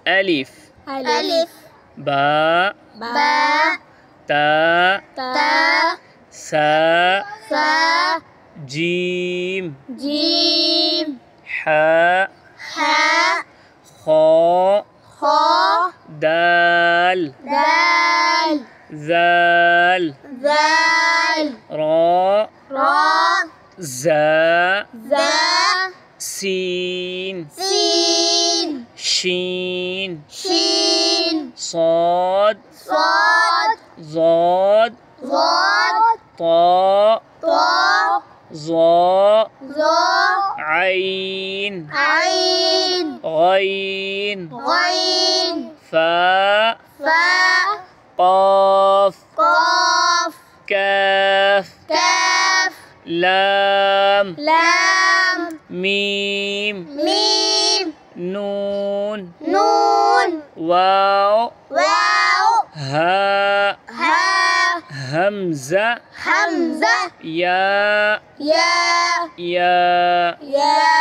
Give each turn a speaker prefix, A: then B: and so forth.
A: ألف
B: ألف
A: باء
B: باء
A: تاء
B: تاء
A: ساء
B: ثاء
A: جيم
B: جيم
A: حاء
B: حاء
A: خاء
B: خاء
A: دال
B: دال
A: ذال
B: ذال
A: راء
B: راء
A: زاء
B: ذا
A: سين
B: سين
A: شين
B: شين
A: صاد
B: صاد
A: ضاد
B: ضاد
A: طاء
B: طاء
A: ظاء
B: ظاء
A: عين
B: عين
A: غين
B: غين
A: فاء
B: فاء
A: قاف
B: قاف
A: كاف
B: كاف
A: لام
B: لام
A: ميم
B: ميم
A: نون
B: نون
A: واو
B: واو
A: هاء
B: ها
A: همزة
B: همزة
A: ياء
B: يا
A: ياء
B: يا